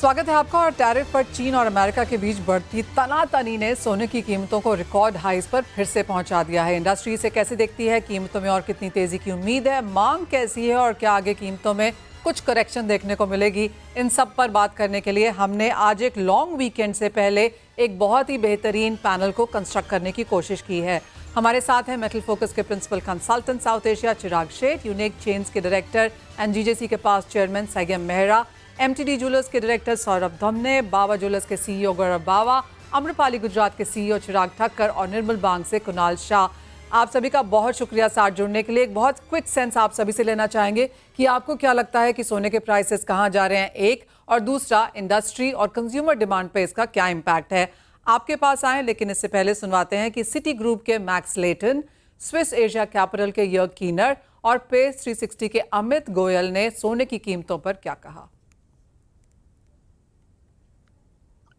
स्वागत है आपका। और टैरिफ पर चीन और अमेरिका के बीच बढ़ती तनातनी ने सोने की कीमतों को रिकॉर्ड हाईज पर फिर से पहुंचा दिया है। इंडस्ट्री इसे कैसे देखती है, कीमतों में और कितनी तेजी की उम्मीद है, मांग कैसी है और क्या आगे कीमतों में कुछ करेक्शन देखने को मिलेगी, इन सब पर बात करने के लिए हमने आज एक लॉन्ग वीकेंड से पहले एक बहुत ही बेहतरीन पैनल को कंस्ट्रक्ट करने की कोशिश की है। हमारे साथ हैं मेटल फोकस के प्रिंसिपल कंसल्टेंट साउथ एशिया चिराग शेठ, यूनिक चेन्स के डायरेक्टर एनजीजेसी के पास chairman Saiyam Mehra, MTD jewellers के डायरेक्टर सौरभ धमने, बावा ज्वेलर्स के सीईओ गौरव बावा, अम्रपाली गुजरात के सीईओ चिराग ठक्कर और निर्मल बांग से कुणाल शाह। आप सभी का बहुत शुक्रिया साथ जुड़ने के लिए। एक बहुत क्विक सेंस आप सभी से लेना चाहेंगे कि आपको क्या लगता है कि सोने के प्राइसेस कहाँ जा रहे हैं, एक, और दूसरा इंडस्ट्री और कंज्यूमर डिमांड पे इसका क्या इम्पैक्ट है। आपके पास आए, लेकिन इससे पहले सुनवाते हैं कि सिटी ग्रुप के मैक्स लेटन, स्विस एशिया कैपिटल के यर्ग कीनर और पेस 360 के अमित गोयल ने सोने की कीमतों पर क्या कहा।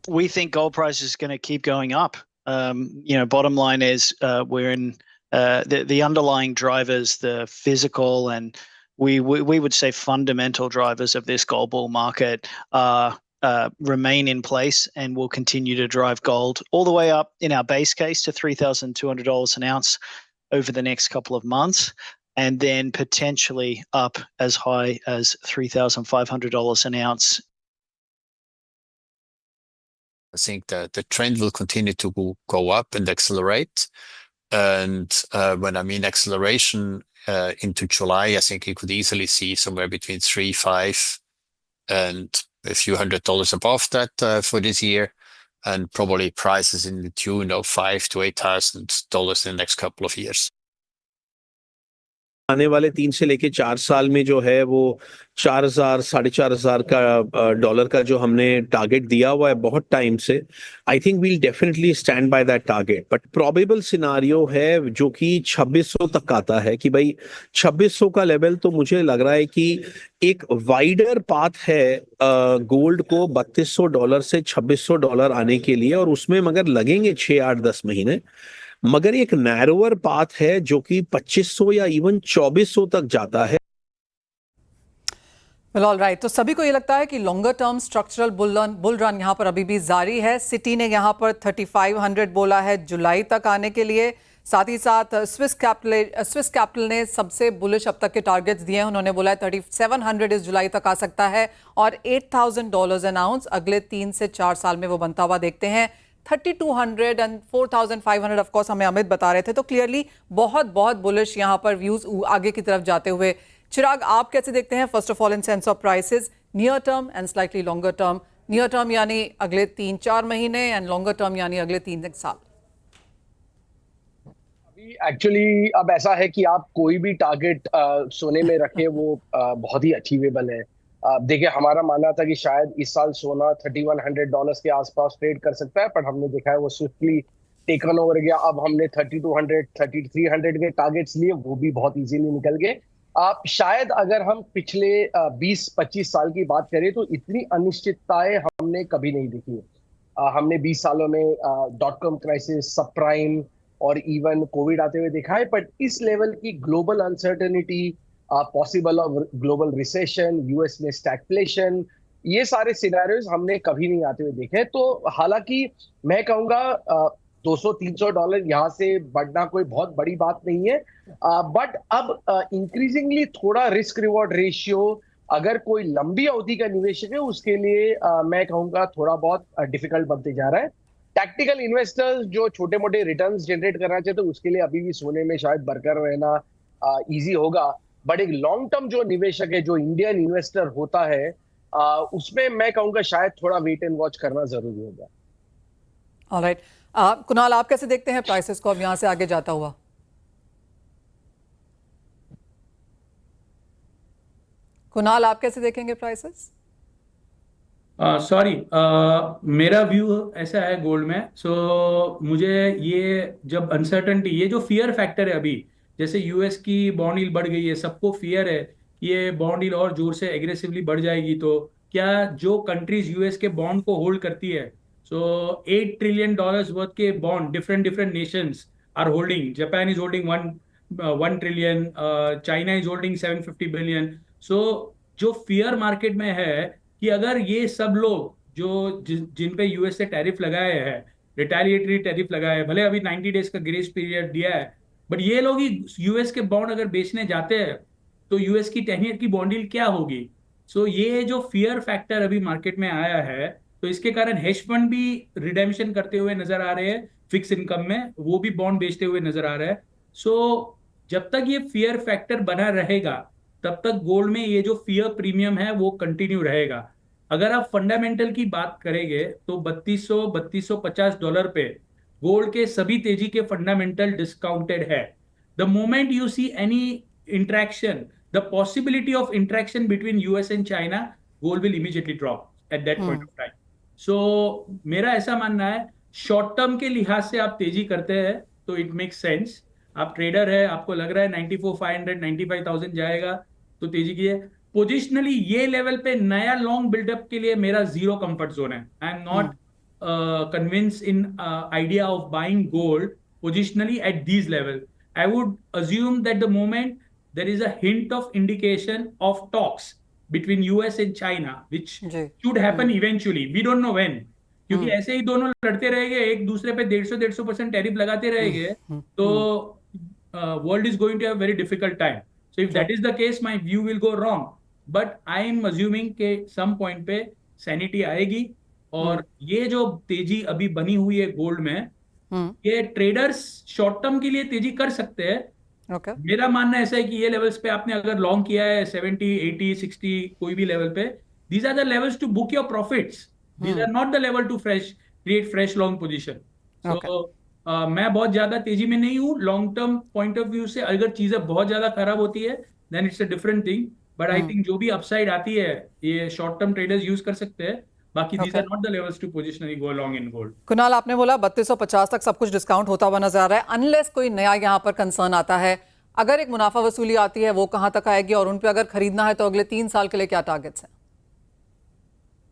We think gold price is going to keep going up. Bottom line is we're in the underlying drivers, the physical and we would say fundamental drivers of this gold bull market remain in place and will continue to drive gold all the way up in our base case to $3,200 an ounce over the next couple of months, and then potentially up as high as $3,500 an ounce. I think that the trend will continue to go up and accelerate. And when I mean acceleration into July, I think you could easily see somewhere between 3-5 and a few $100s above that for this year, and probably prices in the tune of $5,000 to $8,000 in the next couple of years. आने वाले 3 से लेके 4 साल में जो है वो 4,000 $4,500 का डॉलर का जो हमने टारगेट दिया हुआ है बहुत टाइम से, I think we'll definitely stand by that target. But probable scenario है जो कि 2600 तक आता है कि भाई 2600 का लेवल, तो मुझे लग रहा है कि एक वाइडर पाथ है गोल्ड को $3,200 से $2,600 आने के लिए, और उसमें मगर लगेंगे 6-8-10 महीने। मगर एक नैरोअर पाथ है जो कि 2500 या इवन 2400 तक जाता है। ऑल राइट, तो सभी को ये लगता है कि longer term structural bull run यहाँ पर अभी भी जारी है। सिटी ने यहाँ पर 3500 बोला है जुलाई तक आने के लिए। साथ ही साथ स्विस कैपिटल ने सबसे बुलिश अब तक के टारगेट्स दिए हैं। उन्होंने बोला है 3700 इस जुलाई तक आ सकता है और $8,000 एन आउंस अगले 3 से 4 साल में वो बनता हुआ देखते हैं। 3200 एंड 4500 ऑफ कोर्स हमें अमित बता रहे थे। तो क्लियरली बहुत बहुत बुलिश यहाँ पर व्यूज आगे की तरफ जाते हुए। चिराग, आप कैसे देखते हैं first of all in sense of prices, near term and slightly longer term? Near term यानी अगले 3-4 महीने एंड लॉन्गर टर्म यानी अगले 3 साल। अभी एक्चुअली अब ऐसा है कि आप कोई भी टारगेट सोने में रखें वो बहुत ही अचीवेबल है। देखिए, हमारा मानना था कि शायद इस साल सोना $3,100 के आसपास ट्रेड कर सकता है, पर हमने देखा है वो स्विफ्टली टेकन ओवर गया। अब हमने 3200 3300 के टारगेट्स लिए, वो भी बहुत इजीली निकल गए। शायद अगर हम पिछले 20-25 साल की बात करें तो इतनी अनिश्चितताएं हमने कभी नहीं देखी। हमने 20 सालों में .com क्राइसिस, सब प्राइम और इवन कोविड आते हुए देखा है, बट इस लेवल की global uncertainty, possible global recession, US में स्टैगफ्लेशन, ये सारे सिनेरियोज हमने कभी नहीं आते हुए देखे। तो हालांकि मैं कहूंगा $200-300 यहाँ से बढ़ना कोई बहुत बड़ी बात नहीं है, बट अब इंक्रीजिंगली थोड़ा रिस्क रिवॉर्ड रेशियो अगर कोई लंबी अवधि का निवेशक है उसके लिए मैं कहूंगा थोड़ा बहुत डिफिकल्ट बनते जा रहा है। टैक्टिकल इन्वेस्टर्स जो छोटे मोटे रिटर्न्स जनरेट करना चाहते हैं उसके लिए अभी भी सोने में शायद बरकरार रहना इजी होगा, बट एक लॉन्ग टर्म जो निवेशक है, जो इंडियन इन्वेस्टर होता है, उसमें मैं कहूंगा शायद थोड़ा वेट एंड वॉच करना जरूरी होगा। ऑलराइट, कुणाल, आप कैसे देखते हैं प्राइसेस को अब यहां से आगे जाता हुआ? कुणाल, आप कैसे देखेंगे प्राइसेस? सॉरी, मेरा व्यू ऐसा है गोल्ड में। मुझे ये जब अनसर्टेनिटी, ये जो फियर फैक्टर है अभी, जैसे यूएस की बॉन्ड यील्ड बढ़ गई है, सबको फियर है ये बॉन्ड यील्ड और जोर से एग्रेसिवली बढ़ जाएगी, तो क्या जो कंट्रीज यूएस के बॉन्ड को होल्ड करती है, $8 ट्रिलियन वर्थ के bond different nations are holding. Japan is holding 1 trillion, China is holding 750 billion. जो फियर मार्केट में है कि अगर ये सब लोग जो जिन पे यूएस से टैरिफ लगाए हैं, रिटेलिएटरी टैरिफ लगाए हैं, भले अभी 90 डेज का ग्रेस पीरियड दिया है, बट ये लोग ही यूएस के बॉन्ड अगर बेचने जाते हैं तो यूएस की 10 ईयर की बॉन्ड डील क्या होगी? सो ये जो फियर फैक्टर अभी मार्केट में आया है, तो इसके कारण हेज फंड भी रिडेम्पशन करते हुए नजर आ रहे हैं, फिक्स इनकम में वो भी बॉन्ड बेचते हुए नजर आ रहे हैं। सो जब तक ये फियर फैक्टर बना रहेगा तब तक गोल्ड में ये जो फियर प्रीमियम है वो कंटिन्यू रहेगा। अगर आप फंडामेंटल की बात करेंगे तो 3250 डॉलर पे गोल्ड के सभी तेजी के फंडामेंटल डिस्काउंटेड है। The moment you see any interaction, the possibility of interaction between US and China, gold will immediately drop at that point of time. So मेरा ऐसा मानना है, शॉर्ट टर्म के लिहाज से आप तेजी करते हैं तो इट मेक्स सेंस। आप ट्रेडर है, आपको लग रहा है 94,500 95,000 जाएगा तो तेजी की है। पोजिशनली ये लेवल पे नया लॉन्ग बिल्डअप के लिए मेरा जीरो कंफर्ट जोन है। I am not convince in idea of buying gold positionally at these level. I would assume that the moment there is a hint of indication of talks between US and China, which should happen eventually. We don't know when. क्योंकि ऐसे ही दोनों लड़ते रहेंगे, एक दूसरे पे 150% tariff लगाते रहेंगे, तो world is going to have very difficult time. So if that is the case, my view will go wrong. But I am assuming कि some point पे sanity आएगी, और ये जो तेजी अभी बनी हुई है गोल्ड में, ये ट्रेडर्स शॉर्ट टर्म के लिए तेजी कर सकते हैं। Okay. मेरा मानना ऐसा है कि ये लेवल्स पे आपने अगर लॉन्ग किया है 70 80 60 कोई भी लेवल पे, these are the levels to book your profits, these are not the level to create fresh long position. So मैं बहुत ज्यादा तेजी में नहीं हूँ long term point of view से। अगर चीजें बहुत ज्यादा खराब होती है then it's a different thing, but I think जो भी अपसाइड आती है ये शॉर्ट टर्म ट्रेडर्स यूज कर सकते हैं। बाकी these are not the levels to positionally go long in gold. Kunal, आपने बोला 3250 तक सब कुछ डिस्काउंट होता हुआ नजर आ रहा है, अनलेस कोई नया यहाँ पर कंसर्न आता है। अगर एक मुनाफा वसूली आती है वो कहां तक आएगी, और उन पे अगर खरीदना है तो अगले 3 साल के लिए क्या टारगेट्स हैं?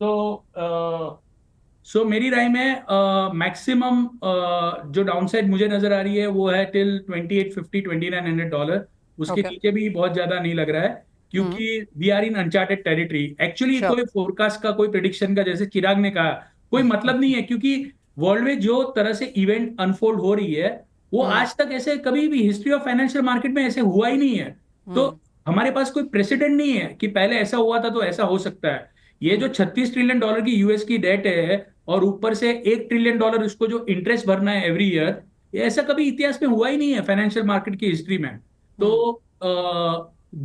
तो मेरी राय में मैक्सिमम जो डाउनसाइड मुझे नजर आ रही है वो है टिल 2850 2900 डॉलर। उसके नीचे भी बहुत ज्यादा नहीं लग रहा है, क्योंकि we are in uncharted territory. Actually कोई फोरकास्ट का, कोई प्रेडिक्शन का, जैसे चिराग ने कहा, कोई मतलब नहीं है, क्योंकि वर्ल्ड में जो तरह से इवेंट अनफोल्ड हो रही है वो आज तक ऐसे कभी भी हिस्ट्री ऑफ फाइनेंशियल मार्केट में ऐसे हुआ ही नहीं है। तो हमारे पास कोई प्रेसिडेंट नहीं है कि पहले ऐसा हुआ था तो ऐसा हो सकता है। ये जो 36 ट्रिलियन डॉलर की यूएस की डेट है, और ऊपर से 1 ट्रिलियन डॉलर उसको जो इंटरेस्ट भरना है एवरी ईयर, ये ऐसा कभी इतिहास में हुआ ही नहीं है फाइनेंशियल मार्केट की हिस्ट्री में। तो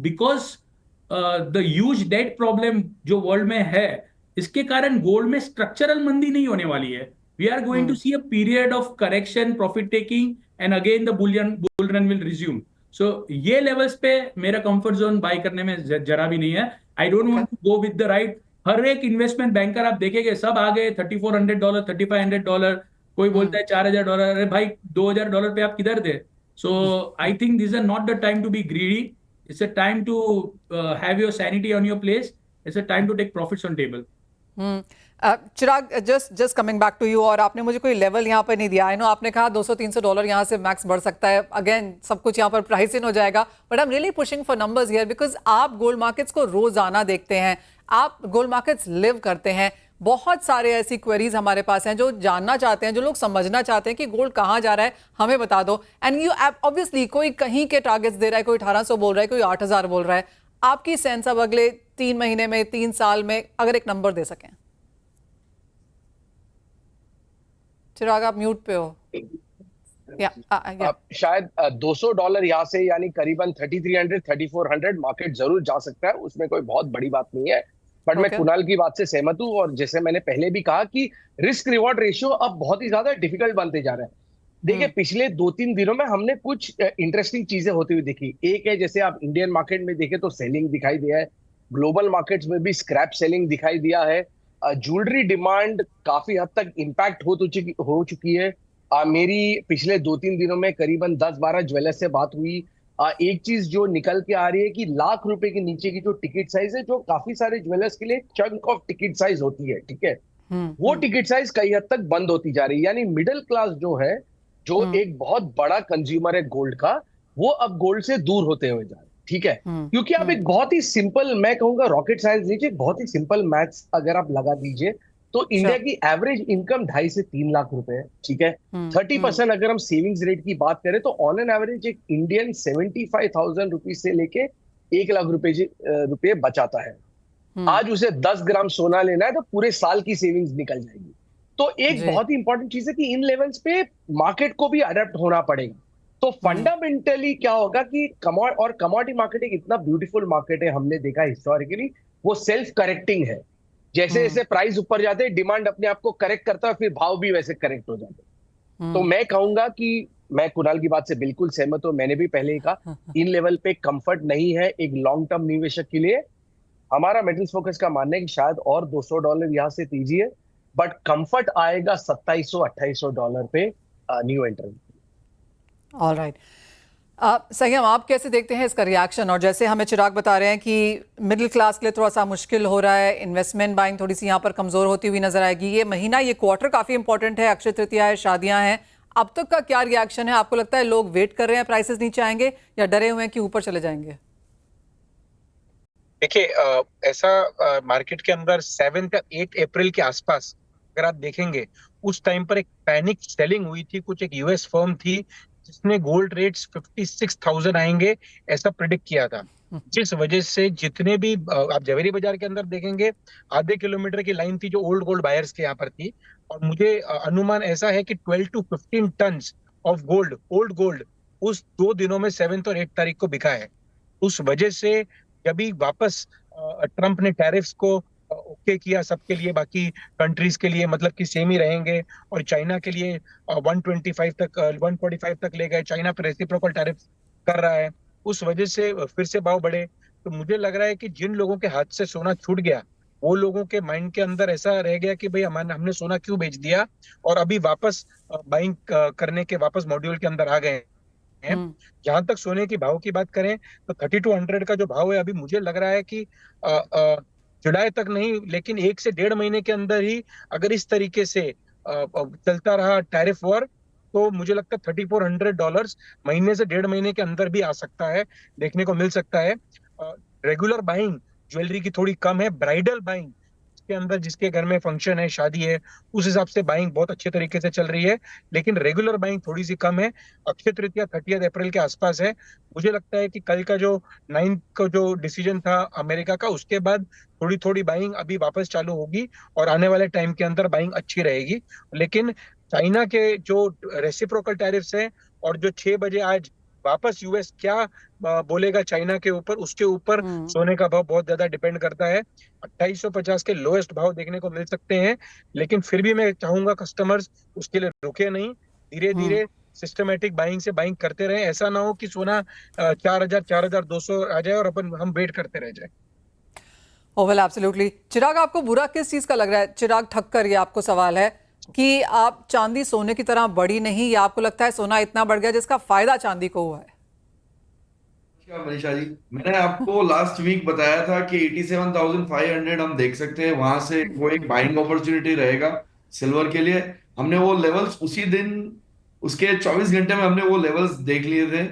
because the huge debt problem जो वर्ल्ड में है, इसके कारण गोल्ड में स्ट्रक्चरल मंदी नहीं होने वाली है। We are going to see a period of correction, profit taking, and again the bull run will resume. So ये लेवल्स पे मेरा कंफर्ट जोन बाय करने में जरा भी नहीं है। I don't want to go with the right. हर एक इन्वेस्टमेंट बैंकर आप देखेंगे सब आ गए $3400 $3500, कोई बोलता है $4000। अरे भाई $2000 पे आप किधर थे? So I think this are not the time to be greedy. It's a time to have your sanity on your place. It's a time to take profits on table. Chirag, just coming back to you, और आपने मुझे कोई level यहाँ पर नहीं दिया। I know आपने कहा $200-300 यहाँ से मैक्स बढ़ सकता है। अगेन सब कुछ यहाँ पर प्राइस इन हो जाएगा, but I am really pushing for numbers here, because आप गोल्ड मार्केट्स को रोजाना देखते हैं, आप गोल्ड मार्केट्स लिव करते हैं। बहुत सारे ऐसी क्वेरीज हमारे पास हैं जो जानना चाहते हैं, जो लोग समझना चाहते हैं कि गोल्ड कहाँ जा रहा है, हमें बता दो। एंड यू ऑब्वियसली कोई कहीं के टारगेट्स दे रहा है, कोई 1800 बोल रहा है, कोई 8000 बोल रहा है। आपकी सेंस अब अगले 3 महीने में, 3 साल में अगर एक नंबर दे सकें। चिराग आप म्यूट पे हो। शायद $200 यहाँ से, यानी करीबन 3300 3400 मार्केट जरूर जा सकता है, उसमें कोई बहुत बड़ी बात नहीं है। बट मैं कुणाल की बात से सहमत हूँ, और जैसे मैंने पहले भी कहा कि रिस्क रिवॉर्ड रेशियो अब बहुत ही ज्यादा डिफिकल्ट बनते जा रहा है। देखिए पिछले 2-3 दिनों में हमने कुछ इंटरेस्टिंग चीजें होती हुई देखी। एक है, जैसे आप इंडियन मार्केट में देखें तो सेलिंग दिखाई दिया है, ग्लोबल मार्केट्स में भी स्क्रैप सेलिंग दिखाई दिया है, ज्वेलरी डिमांड काफी हद तक इम्पैक्ट हो चुकी है। मेरी पिछले 2-3 दिनों में करीबन 10-12 ज्वेलर्स से बात हुई। एक चीज जो निकल के आ रही है कि ₹1,00,000 के नीचे की जो टिकट साइज है, जो काफी सारे ज्वेलर्स के लिए चंक ऑफ टिकट साइज होती है, ठीक है, वो टिकट साइज कई हद तक बंद होती जा रही है। यानी मिडिल क्लास जो है, जो एक बहुत बड़ा कंज्यूमर है गोल्ड का, वो अब गोल्ड से दूर होते हुए जा रहे हैं, ठीक है, क्योंकि आप एक बहुत ही सिंपल, मैं कहूंगा रॉकेट साइंस नीचे, बहुत ही सिंपल मैथ्स अगर आप लगा दीजिए तो इंडिया की एवरेज इनकम 2.5 से 3 लाख रुपए है, ठीक है। 30% अगर हम सेविंग्स रेट की बात करें तो ऑन एन एवरेज एक इंडियन 75,000 रुपीज से लेके 1 लाख रुपए बचाता है। आज उसे 10 ग्राम सोना लेना है तो पूरे साल की सेविंग्स निकल जाएगी। तो एक बहुत ही इंपॉर्टेंट चीज है कि इन लेवल्स पे मार्केट को भी अडेप्ट होना पड़ेगा। तो फंडामेंटली क्या होगा कि कमोडिटी मार्केट एक इतना ब्यूटीफुल मार्केट है, हमने देखा हिस्टोरिकली, वो सेल्फ करेक्टिंग है। जैसे जैसे प्राइस ऊपर जाते हैं डिमांड अपने आप को करेक्ट करता है, फिर भाव भी वैसे करेक्ट हो जाते हैं। तो मैं कहूंगा कि मैं कुणाल की बात से बिल्कुल सहमत हूं, मैंने भी पहले ही कहा इन लेवल पे कंफर्ट नहीं है एक लॉन्ग टर्म निवेशक के लिए। हमारा मेटल्स फोकस का मानना है कि शायद और $200 यहां से दीजिए, बट कंफर्ट आएगा $2700-2800 पे न्यू एंट्रेंट। ऑल राइट, संयम, आप कैसे देखते हैं इसका रिएक्शन? और जैसे हमें चिराग बता रहे हैं कि मिडिल क्लास के लिए थोड़ा सा मुश्किल हो रहा है, इन्वेस्टमेंट बाइंग थोड़ी सी यहाँ पर कमजोर होती हुई नजर आएगी। ये महीना, ये क्वार्टर काफी इंपॉर्टेंट है, अक्षय तृतीया है, शादियां हैं। अब तक का क्या रिएक्शन है? आपको लगता है लोग वेट कर रहे हैं प्राइसेस नीचे आएंगे या डरे हुए हैं कि ऊपर चले जाएंगे? देखिए, ऐसा मार्केट के अंदर 7 या 8 अप्रैल के आसपास अगर आप देखेंगे, उस टाइम पर एक पैनिक सेलिंग हुई थी। कुछ एक यूएस फर्म थी जिसने गोल्ड रेट्स 56,000 आएंगे ऐसा प्रिडिक्ट किया था, जिस वजह से जितने भी आप जवेरी बाजार के अंदर देखेंगे, आधे किलोमीटर की लाइन थी जो ओल्ड गोल्ड बायर्स के यहाँ पर थी। और मुझे अनुमान ऐसा है कि 12 to 15 ton of gold, old gold, उस 2 दिनों में 7 और 8 तारीख को बिका है। उस वजह से जब भी वापस ट्रंप ने टैरिफ्स को ओके किया सबके लिए, बाकी कंट्रीज के लिए मतलब कि सेम ही रहेंगे, और चाइना के लिए 125 तक 145 तक ले गए, चाइना पर रेसिप्रोकल टैरिफ कर रहा है, उस वजह से फिर से भाव बढ़े। तो मुझे लग रहा है कि जिन लोगों के हाथ से सोना छूट गया, वो लोगों के माइंड के अंदर ऐसा रह गया कि भाई हमने सोना क्यों बेच दिया, और अभी वापस बाइंग करने के वापस मॉड्यूल के अंदर आ गए हैं। जहां तक सोने की भाव की बात करें तो 3200 का जो भाव है अभी, मुझे लग रहा है कि जुलाई तक नहीं, लेकिन 1 से 1.5 महीने के अंदर ही अगर इस तरीके से चलता रहा टैरिफ वॉर, तो मुझे लगता है $3400 महीने से 1.5 महीने के अंदर भी आ सकता है, देखने को मिल सकता है। रेगुलर बाइंग ज्वेलरी की थोड़ी कम है, ब्राइडल बाइंग के अंदर जिसके घर में फंक्शन है, शादी है, उस हिसाब से बाइंग बहुत अच्छे तरीके से चल रही है, लेकिन रेगुलर बाइंग थोड़ी सी कम है। अक्षय तृतीया 30 अप्रैल के आसपास है। मुझे लगता है कि कल का जो 9 का जो डिसीजन था अमेरिका का, उसके बाद थोड़ी थोड़ी बाइंग अभी वापस चालू होगी और आने वाले टाइम के अंदर बाइंग अच्छी रहेगी। लेकिन चाइना के जो रेसिप्रोकल टैरिफ्स हैं और जो 6 बजे आज वापस यूएस क्या बोलेगा चाइना के ऊपर, उसके ऊपर सोने का भाव बहुत ज्यादा डिपेंड करता है। 2850 के लोएस्ट भाव देखने को मिल सकते हैं, लेकिन फिर भी मैं चाहूंगा कस्टमर्स उसके लिए रुके नहीं, धीरे धीरे सिस्टमेटिक बाइंग से बाइंग करते रहे। ऐसा ना हो कि सोना 4000 4200 आ जाए और हम वेट करते रह जाए। Oh well, absolutely. चिराग, आपको बुरा किस चीज का लग रहा है? चिराग ठक्कर, ये आपको सवाल है कि आप चांदी सोने की तरह बढ़ी नहीं, या आपको लगता है सोना इतना बढ़ गया जिसका फायदा चांदी को हुआ है? मनीषा जी, मैंने आपको लास्ट वीक बताया था कि 87,500 हम देख सकते हैं, वहां से वो एक बाइंग अपॉर्चुनिटी रहेगा सिल्वर के लिए। हमने वो लेवल्स उसी दिन, उसके 24 घंटे में हमने वो लेवल्स देख लिए थे।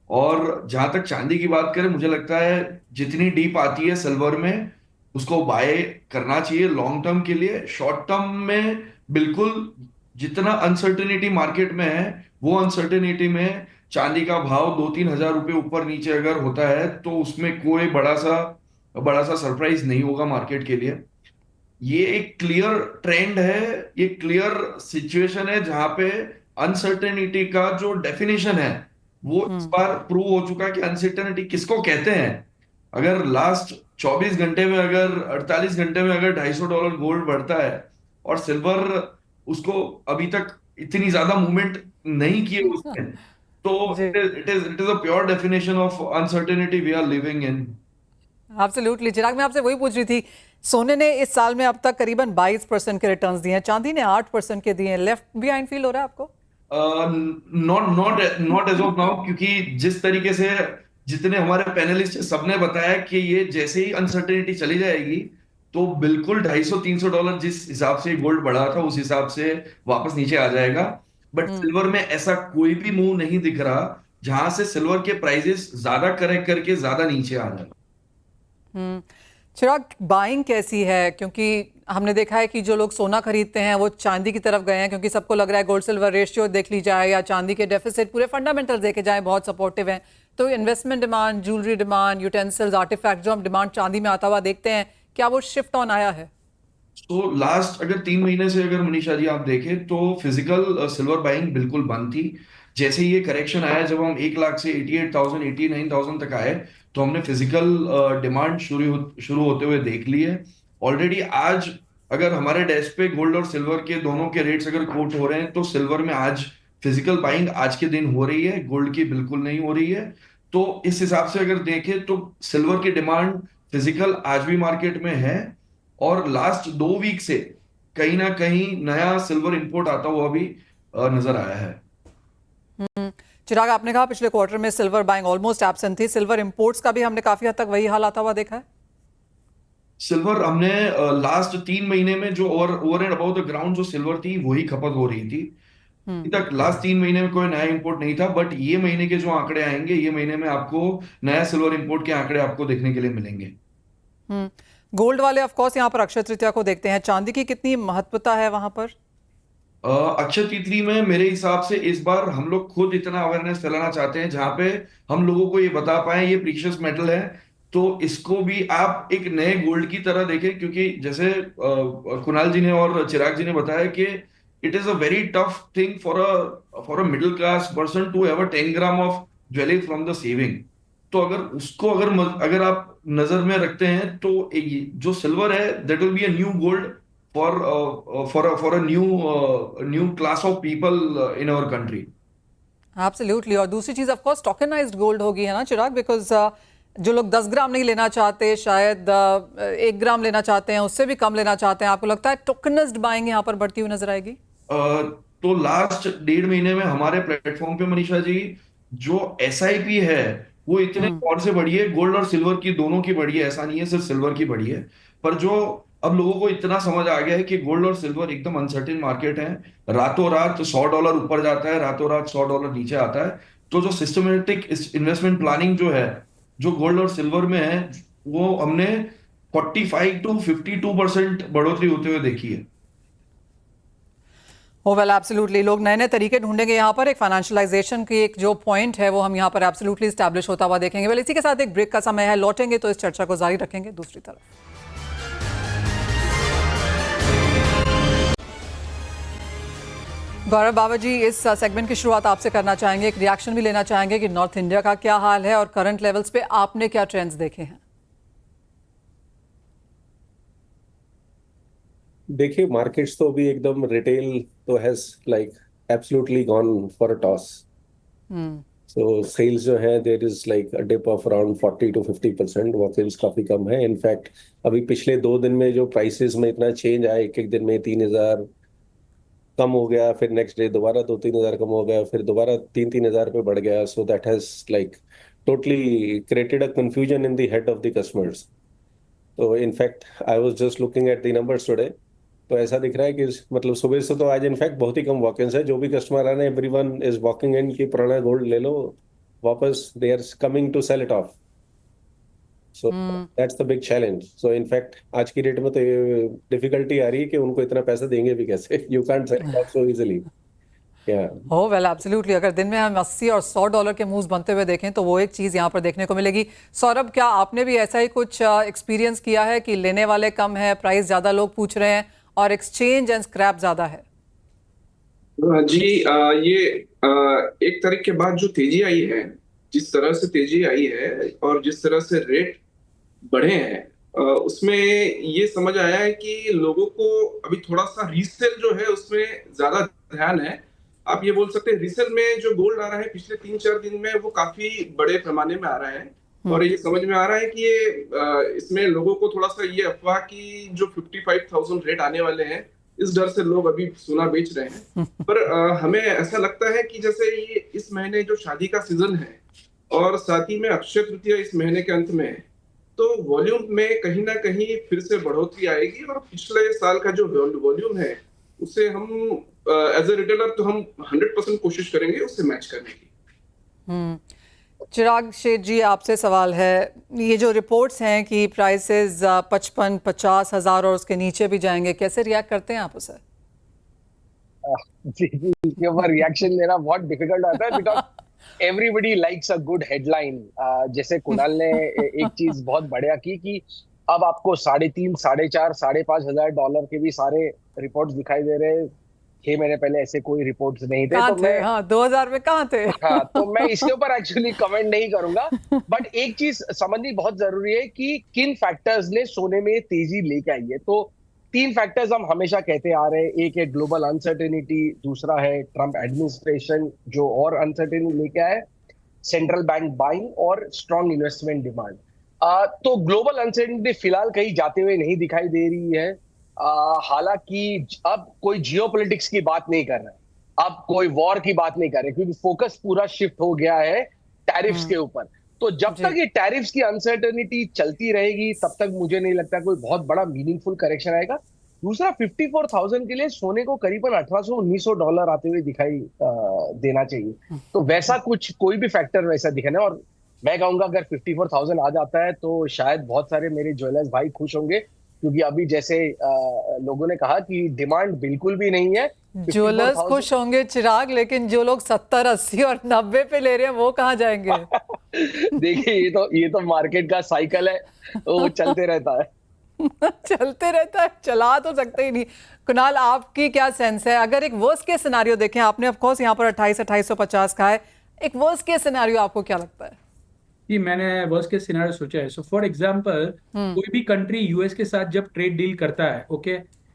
और जहां तक चांदी की बात करें, मुझे लगता है जितनी डीप आती है सिल्वर में, उसको बाय करना चाहिए लॉन्ग टर्म के लिए। शॉर्ट टर्म में बिल्कुल जितना अनसर्टेनिटी मार्केट में है, वो अनसर्टेनिटी में चांदी का भाव 2-3 हजार रुपए ऊपर नीचे अगर होता है तो उसमें कोई बड़ा सा सरप्राइज नहीं होगा मार्केट के लिए। ये एक क्लियर ट्रेंड है, ये क्लियर सिचुएशन है जहां पे अनसर्टेनिटी का जो डेफिनेशन है वो इस बार प्रूव हो चुका है कि अनसर्टेनिटी किसको कहते हैं। अगर लास्ट 24 घंटे में, अगर 48 घंटे में अगर $250 गोल्ड बढ़ता है और सिल्वर उसको अभी तक इतनी ज्यादा मूवमेंट नहीं किए उसने, तो it is a pure definition of uncertainty we are living in. Absolutely. चिराग, मैं आपसे वही पूछ रही थी, सोने ने इस साल में अब तक करीबन 22% के रिटर्न्स दिए हैं, चांदी ने 8% के दिए हैं। लेफ्ट बिहाइंड फील हो रहा है आपको? Not as of now, क्योंकि जिस तरीके से जितने हमारे पैनलिस्ट सबने बताया कि ये जैसे ही अनसर्टेनिटी चली जाएगी तो बिल्कुल $250-300 जिस हिसाब से गोल्ड बढ़ा था उस हिसाब से वापस नीचे आ जाएगा। बट सिल्वर में ऐसा कोई भी मूव नहीं दिख रहा। जहां से सिल्वर के प्राइसेस ज्यादा करेक्ट करके ज्यादा नीचे आ जाए। चिराग, बाइंग कैसी है? क्योंकि हमने देखा है कि जो लोग सोना खरीदते हैं वो चांदी की तरफ गए हैं, क्योंकि सबको लग रहा है गोल्ड सिल्वर रेशियो देख ली जाए या चांदी के डेफिसिट, पूरे फंडामेंटल देखे जाए बहुत सपोर्टिव हैं। तो investment demand, jewellery demand, utensils, artefact जो हम डिमांड चांदी में आता हुआ देखते हैं, क्या वो शिफ्ट ऑन आया है? तो लास्ट अगर 3 महीने से अगर मनीषा जी आप देखें तो फिजिकल सिल्वर बाइंग बिल्कुल बंद थी। जैसे ये करेक्शन आया, जब हम 1 लाख से 88,000 89,000 तक आए, तो हमने फिजिकल डिमांड शुरू होते हुए देख ली है ऑलरेडी। आज अगर हमारे डेस्क पे गोल्ड और सिल्वर के दोनों के रेट्स अगर कोट हो रहे हैं, तो सिल्वर में आज फिजिकल बाइंग आज के दिन हो रही है, गोल्ड की बिल्कुल नहीं हो रही है। तो इस हिसाब से अगर देखें तो सिल्वर की डिमांड फिजिकल आज भी मार्केट में है, और लास्ट 2 वीक से कहीं ना कहीं नया सिल्वर इंपोर्ट आता हुआ भी नजर आया है। चिराग, आपने कहा पिछले क्वार्टर में सिल्वर बाइंग ऑलमोस्ट एब्सेंट थी, सिल्वर इंपोर्ट्स का भी हमने काफी हद तक वही हाल आता हुआ देखा है। सिल्वर हमने लास्ट 3 महीने में जो over and about the ground जो सिल्वर थी वही खपत हो रही थी। अभी तक लास्ट 3 महीने में कोई नया इंपोर्ट नहीं था, बट ये महीने के जो आंकड़े आएंगे, ये महीने में आपको नया सिल्वर इंपोर्ट के आंकड़े आपको देखने के लिए मिलेंगे। गोल्ड वाले ऑफ कोर्स यहाँ पर अक्षय तृतीया को देखते हैं, चांदी की कितनी महत्वता है वहां पर? अक्षय तृतीया में मेरे हिसाब से इस बार हम लोग खुद इतना अवेयरनेस फैलाना चाहते हैं, जहां पे हम लोगों को ये बता पाए ये प्रीशियस मेटल है, तो इसको भी आप एक नए गोल्ड की तरह देखें। क्योंकि जैसे कुणाल जी ने और चिराग जी ने बताया कि it is a very tough thing for a middle class person to have a 10 gram of jewellery from the saving. तो अगर उसको अगर आप नजर में रखते हैं, तो जो सिल्वर है that will be a new gold for a new class of people in our country. Absolutely. और दूसरी चीज ऑफ कोर्स टोकनाइज्ड गोल्ड होगी, है ना चिराग? बिकॉज जो लोग 10 ग्राम नहीं लेना चाहते, शायद 1 ग्राम लेना चाहते हैं, उससे भी कम लेना चाहते हैं, आपको लगता है टोकनाइज्ड बाइंग यहाँ पर बढ़ती हुई नजर आएगी? तो लास्ट 1.5 महीने में हमारे प्लेटफॉर्म पे मनीषा जी जो SIP है वो इतने और से बढ़ी है, गोल्ड और सिल्वर की दोनों की बढ़ी है, ऐसा नहीं है सिर्फ सिल्वर की बढ़ी है। पर जो अब लोगों को इतना समझ आ गया है कि गोल्ड और सिल्वर एकदम अनसर्टेन मार्केट है, रातों रात $100 ऊपर जाता है, रातों रात $100 नीचे आता है। तो जो सिस्टमेटिक इन्वेस्टमेंट प्लानिंग जो है, जो गोल्ड और सिल्वर में है, वो हमने 45 to 52% बढ़ोतरी होते हुए देखी है। ओ वेल, एब्सोल्युटली। लोग नए नए तरीके ढूंढेंगे यहाँ पर, एक फाइनेंशियलाइजेशन की एक जो पॉइंट है वो हम यहाँ पर एब्सोल्युटली स्टैब्लिश होता हुआ देखेंगे। वेल, इसी के साथ एक ब्रेक का समय है, लौटेंगे तो इस चर्चा को जारी रखेंगे। दूसरी तरफ गौरव बाबा जी, इस सेगमेंट की शुरुआत आपसे करना चाहेंगे, एक रिएक्शन भी लेना चाहेंगे कि नॉर्थ इंडिया का क्या हाल है और करंट लेवल्स पे आपने क्या ट्रेंड्स देखे हैं? देखिए, मार्केट्स तो अभी एकदम रिटेल तो has like absolutely gone for a toss. So sales जो है there is like a dip of around 40 to 50%। वो सेल्स काफी कम है। इनफैक्ट अभी पिछले 2 दिन में जो प्राइसेस में इतना चेंज आया, एक दिन में 3,000 कम हो गया, फिर नेक्स्ट डे दोबारा 2-3 हजार कम हो गया, फिर दोबारा 3-3 हजार पे बढ़ गया। So that has like totally created a confusion in the head of the customers. तो in fact I was just looking at the numbers today, तो ऐसा दिख रहा है कि मतलब सुबह से तो आज इनफैक्ट बहुत ही कम वॉक-इन्स है। जो भी कस्टमर आ रहे हैं, एवरीवन इज वॉकिंग इन कि पुराना गोल्ड ले लो वापस, they are coming to sell it off. So that's the big challenge. So in fact आज की डेट में तो ये डिफिकल्टी आ रही है कि उनको इतना पैसा देंगे भी कैसे। You can't sell it off so easily. हो वेल, एब्सोल्युटली। अगर दिन में हम $80 और $100 के मूव्स बनते हुए देखें तो वो एक चीज़ यहाँ पर देखने को मिलेगी। सौरभ, क्या आपने भी ऐसा ही कुछ एक्सपीरियंस किया है कि लेने वाले कम है, प्राइस ज़्यादा लोग पूछ रहे हैं और एक्सचेंज एंड स्क्रैप ज़्यादा है? जी, ये एक तारीख के बाद जो तेजी आई है, जिस तरह से तेजी आई है और जिस तरह से रेट बढ़े हैं, उसमें ये समझ आया है कि लोगों को अभी थोड़ा सा रीसेल जो है उसमें ज्यादा ध्यान है। आप ये बोल सकते हैं रीसेल में जो गोल्ड आ रहा है पिछले 3-4 दिन में वो काफी बड़े पैमाने में आ रहा है, और ये समझ में आ रहा है कि ये इसमें लोगों को थोड़ा सा ये अफवाह की जो 55,000 रेट आने वाले हैं, इस डर से लोग अभी सोना बेच रहे हैं। पर हमें ऐसा लगता है कि जैसे ये इस महीने जो शादी का सीजन है और साथ ही में अक्षय तृतीया इस महीने के अंत में है, तो वॉल्यूम में कहीं ना कहीं फिर से बढ़ोतरी आएगी, और पिछले साल का जो वॉल्यूम है उसे हम एज ए रिटेलर तो हम 100% कोशिश करेंगे उससे मैच करने की। चिराग शेठ जी, आपसे सवाल है, ये जो रिपोर्ट्स हैं कि प्राइसेस 55-50 हज़ार और उसके नीचे भी जाएंगे, कैसे रिएक्ट करते हैं आप उसे? जी जी, इसके ऊपर रिएक्शन देना बहुत डिफिकल्ट होता है because everybody likes a good headline. जैसे कुणाल ने एक चीज बहुत बढ़िया की कि अब आपको 3.5, 4.5, $5,500 के भी सारे रिपोर्ट्स दिखाई दे रहे हैं। 6 महीने पहले ऐसे कोई रिपोर्ट्स नहीं थे, कहाँ तो थे? मैं हाँ, 2000 में कहाँ थे? हाँ, तो मैं इसके ऊपर एक्चुअली कमेंट नहीं करूंगा। बट एक चीज समझनी बहुत जरूरी है कि किन फैक्टर्स ने सोने में तेजी लेके आई है। तो 3 फैक्टर्स हम हमेशा कहते आ रहे हैं। एक है ग्लोबल अनसर्टेनिटी, दूसरा है ट्रम्प एडमिनिस्ट्रेशन जो और अनसर्टेनिटी लेके आए, सेंट्रल बैंक बाइंग और स्ट्रॉन्ग इन्वेस्टमेंट डिमांड। तो ग्लोबल अनसर्टेनिटी फिलहाल कहीं जाते हुए नहीं दिखाई दे रही है। हालांकि अब कोई जियोपॉलिटिक्स की बात नहीं कर रहा है, अब कोई वॉर की बात नहीं कर रहे, क्योंकि फोकस पूरा शिफ्ट हो गया है टैरिफ्स के ऊपर। तो जब तक ये टैरिफ्स की अनसर्टेनिटी चलती रहेगी तब तक मुझे नहीं लगता कोई बहुत बड़ा मीनिंगफुल करेक्शन आएगा। दूसरा, 54,000 के लिए सोने को करीबन $1,800-1900 आते हुए दिखाई देना चाहिए। तो वैसा कुछ कोई भी फैक्टर वैसा दिखना है। और मैं कहूंगा अगर 54,000 आ जाता है तो शायद बहुत सारे मेरे ज्वेलर्स भाई खुश होंगे, क्योंकि अभी जैसे लोगों ने कहा कि डिमांड बिल्कुल भी नहीं है। ज्वेलर्स खुश होंगे चिराग, लेकिन जो लोग 70, 80 और 90 पे ले रहे हैं वो कहाँ जाएंगे? देखिए, ये तो मार्केट का साइकिल है, वो चलते रहता है। चलते रहता है, चला तो सकते ही नहीं। कुणाल, आपकी क्या सेंस है? अगर एक वर्स्ट केस सिनेरियो देखें, आपने ऑफ कोर्स यहाँ पर 28-2850 का है, एक वर्स्ट केस सिनेरियो आपको क्या लगता है? कि मैंने वर्स्ट केस सिनेरियो सोचा है। सो फॉर एग्जांपल, कोई भी कंट्री यूएस के साथ जब ट्रेड डील करता है, okay,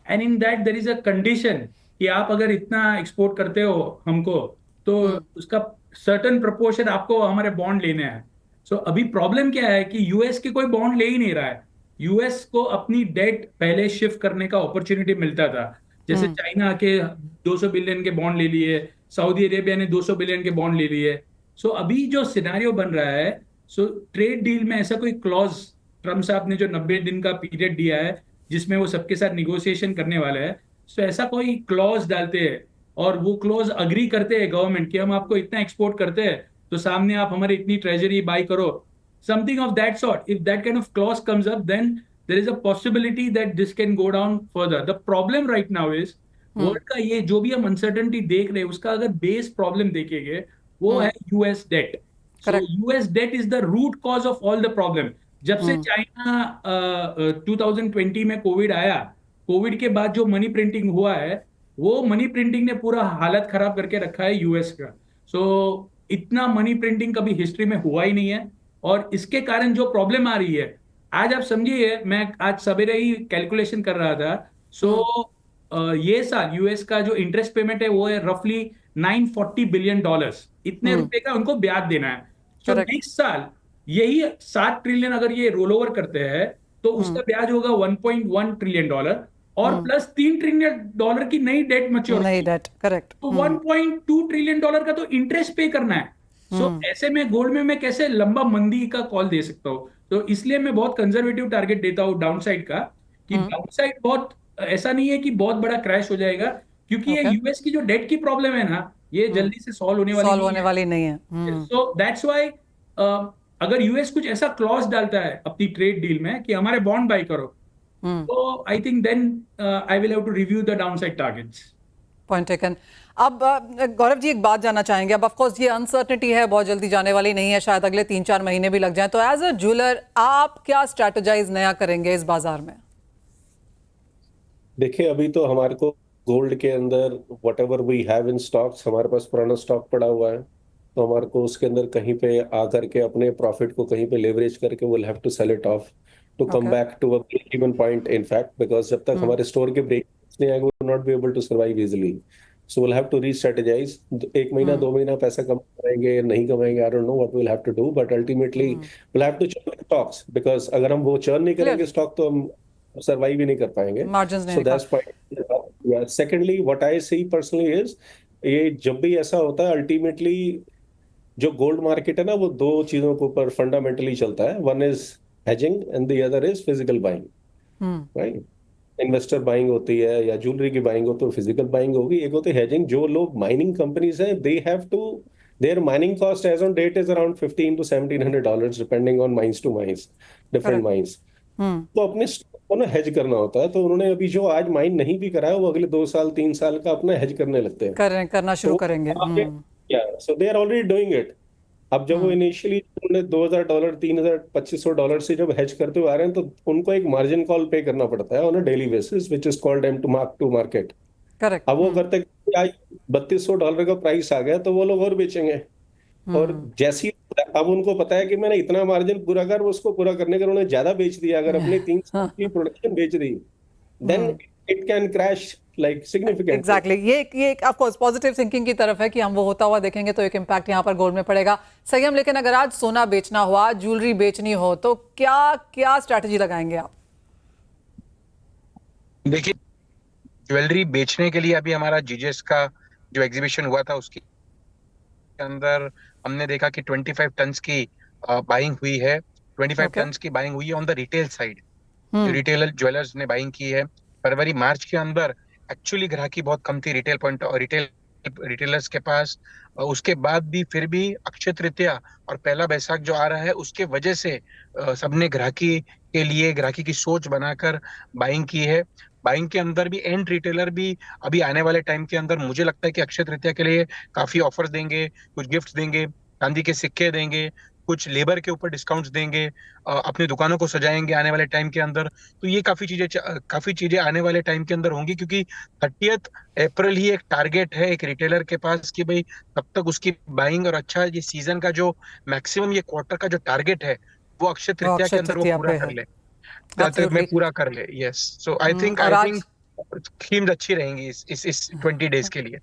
and in that there is a condition कि आप अगर इतना एक्सपोर्ट करते हो हमको, तो उसका सर्टेन प्रोपोर्शन आपको हमारे बॉन्ड लेने हैं। सो अभी प्रॉब्लम क्या है कि यूएस के कोई बॉन्ड ले ही नहीं रहा है। यूएस को अपनी डेट पहले शिफ्ट करने का अपॉर्चुनिटी मिलता था। जैसे चाइना के 200 बिलियन के बॉन्ड ले लिए, सऊदी अरेबिया ने 200 बिलियन के बॉन्ड ले लिए। सो अभी जो सिनेरियो बन रहा है, सो ट्रेड डील में ऐसा कोई क्लॉज ट्रम्प साहब ने जो 90 दिन का पीरियड दिया है जिसमें वो सबके साथ निगोशिएशन करने वाला है, सो ऐसा कोई क्लॉज डालते हैं और वो क्लॉज अग्री करते हैं गवर्नमेंट कि हम आपको इतना एक्सपोर्ट करते हैं तो सामने आप हमारे इतनी ट्रेजरी बाई करो, something of that sort. If that kind of clause comes up, then there is a possibility that this can go down further. The problem right now is world का ये जो भी हम अनसर्टेनिटी देख रहे हैं उसका अगर बेस प्रॉब्लम देखेंगे वो है US debt. So US debt is the root cause of all the problem. जब से चाइना 2020 में कोविड आया, कोविड के बाद जो मनी प्रिंटिंग हुआ है, वो मनी प्रिंटिंग ने पूरा हालत खराब करके रखा है यूएस का। सो इतना मनी प्रिंटिंग कभी हिस्ट्री में हुआ ही नहीं है और इसके कारण जो प्रॉब्लम आ रही है, आज आप समझिए, मैं आज सवेरे ही कैलकुलेशन कर रहा था। सो ये साल यूएस का जो इंटरेस्ट पेमेंट है वो है रफली $940 बिलियन। इतने रुपए का उनको ब्याज देना है। तो नेक्स्ट साल यही 7 ट्रिलियन अगर ये रोल ओवर करते हैं तो उसका ब्याज होगा $1.1 ट्रिलियन और प्लस $3 ट्रिलियन की नई डेट मैच्योर, नई डेट, करेक्ट। तो $1.2 ट्रिलियन का तो इंटरेस्ट पे करना है। सो ऐसे में गोल्ड में मैं कैसे लंबा मंदी का कॉल दे सकता हूँ? तो इसलिए मैं बहुत कंजर्वेटिव टारगेट देता हूँ डाउनसाइड का, कि डाउनसाइड बहुत ऐसा नहीं है कि बहुत बड़ा क्रैश हो जाएगा, क्योंकि ये यूएस की जो डेट की प्रॉब्लम है ना, ये जल्दी से सॉल्व होने वाली नहीं है। सो दैट्स व्हाई अगर यूएस कुछ ऐसा क्लॉज डालता है अपनी ट्रेड डील में कि हमारे बॉन्ड बाय करो, तो I think then I will have to review the downside targets. Point taken. अब गौरव जी, एक बात जानना चाहेंगे। अब ऑफ कोर्स ये अनसर्टेनिटी है, बहुत जल्दी जाने वाली नहीं है, शायद अगले 3-4 महीने भी लग जाएं। तो एज अ ज्वेलर आप क्या स्ट्रेटेजाइज नया करेंगे इस बाजार में? देखिए, अभी तो हमारे को गोल्ड के अंदर whatever we have in stocks, हमारे पास पुराना स्टॉक पड़ा हुआ है, तो हमारे को उसके अंदर कहीं पे आकर के अपने प्रॉफिट को कहीं पे लेवरेज करके will have to sell it off to come back to a break even point. In fact, because जब तक हमारे स्टोर के ब्रेक नहीं आएंगे, we will not be able to survive easily. So will have to restrategize. 1 महीना 2 महीना पैसा कमाएंगे नहीं कमाएंगे, I don't know what will have to do, but ultimately will have to churn stocks, because अगर हम वो चर्न नहीं करेंगे स्टॉक तो हम सर्वाइव ही नहीं कर पाएंगे। So that's point. Yeah. Secondly, what I see personally is ये जब भी ऐसा होता है, अल्टीमेटली जो गोल्ड मार्केट है ना, वो 2 चीजों के ऊपर फंडामेंटली चलता है। One is hedging and the other is physical buying, right? Investor buying होती है या ज्वेलरी की बाइंग हो तो फिजिकल बाइंग होगी। एक होती है हेजिंग, जो लोग माइनिंग कंपनीज हैं, they have to Their mining cost as on date is around $1,500 to $1,700 depending on mines to mines, different mines. तो अपने stock को ना hedge करना होता है, तो उन्होंने अभी जो आज माइन नहीं भी करा है वो अगले 2 साल 3 साल का अपना hedge करने लगते हैं, करना शुरू करेंगे। so they are already doing it. अब जब वो इनिशियली उन्होंने $2,000 $3,250 से जब hedge करते हुए आ रहे हैं तो उनको एक मार्जिन कॉल पे करना पड़ता है on a daily basis which is called mark to market. Correct. अब वो करते आज $3,200 का प्राइस आ गया तो वो लोग और बेचेंगे, और जैसी अब उनको पता है कि मैंने इतना मार्जिन पूरा कर उसको पूरा करने का उन्होंने ज्यादा बेच दिया, अगर अपने 3 साल की प्रोडक्शन बेच दी then it can crash like significantly. Exactly, ये ऑफ कोर्स पॉजिटिव थिंकिंग की तरफ है कि हम वो होता हुआ देखेंगे तो एक इम्पैक्ट यहाँ पर गोल्ड में पड़ेगा। संयम, लेकिन अगर आज सोना बेचना हुआ, ज्वेलरी बेचनी हो तो क्या स्ट्रैटेजी लगाएंगे आप? देखिए, ज्वेलरी बेचने के लिए अभी हमारा जीजेस का जो एग्जीबिशन हुआ था उसके अंदर हमने देखा कि 25 टन्स की बाइंग हुई है। 25 टन्स की बाइंग हुई है on the retail side, retailer jewellers ने बाइंग की है। फरवरी मार्च के अंदर एक्चुअली ग्राहकी बहुत कम थी रिटेल पॉइंट और रिटेलर्स के पास। उसके बाद भी फिर भी अक्षय तृतीया और पहला बैसाख जो आ रहा है उसके वजह से सबने ग्राहकी के लिए ग्राहकी की सोच बनाकर बाइंग की है। बाइंग के अंदर भी एंड रिटेलर भी अभी आने वाले टाइम के अंदर मुझे लगता है कि अक्षय तृतीया के लिए काफी ऑफर्स देंगे, कुछ गिफ्ट्स देंगे, चांदी के सिक्के देंगे, कुछ लेबर के ऊपर डिस्काउंट्स देंगे, अपनी दुकानों को सजाएंगे आने वाले टाइम के अंदर। तो ये काफी चीजें आने वाले टाइम के अंदर होंगी, क्योंकि 30 अप्रैल ही एक टारगेट है एक रिटेलर के पास कि भाई तब तक उसकी बाइंग और अच्छा ये सीजन का जो मैक्सिमम ये क्वार्टर का जो टारगेट है वो अक्षय तृतीया के अंदर वो पूरा कर ले, में पूरा कर ले। Yes, so I think themes अच्छी रहेंगी इस 20 डेज के लिए।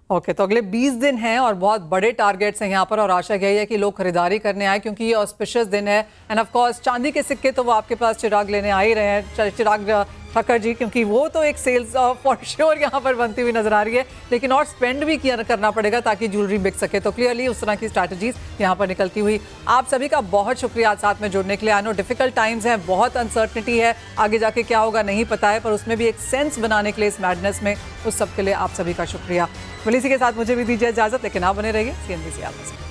ओके, तो अगले 20 दिन हैं और बहुत बड़े टारगेट्स हैं यहाँ पर, और आशा यही है कि लोग खरीदारी करने आए क्योंकि ये ऑस्पिशियस दिन है। एंड ऑफ कोर्स चांदी के सिक्के तो वो आपके पास चिराग लेने आ ही रहे हैं, चिराग ठक्कर जी, क्योंकि वो तो एक सेल्स फॉर श्योर यहाँ पर बनती हुई नजर आ रही है, लेकिन और स्पेंड भी करना पड़ेगा ताकि ज्वेलरी बिक सके। तो क्लियरली उस तरह की स्ट्रैटेजीज यहाँ पर निकलती हुई। आप सभी का बहुत शुक्रिया साथ में जुड़ने के लिए। आई नो डिफिकल्ट टाइम्स हैं, बहुत अनसर्टनिटी है, आगे जाके क्या होगा नहीं पता है, पर उसमें भी एक सेंस बनाने के लिए इस मैडनेस में, उस सब के लिए आप सभी का शुक्रिया। इसी के साथ मुझे भी दीजिए इजाजत, लेकिन आप बने रहिए CNBC आप।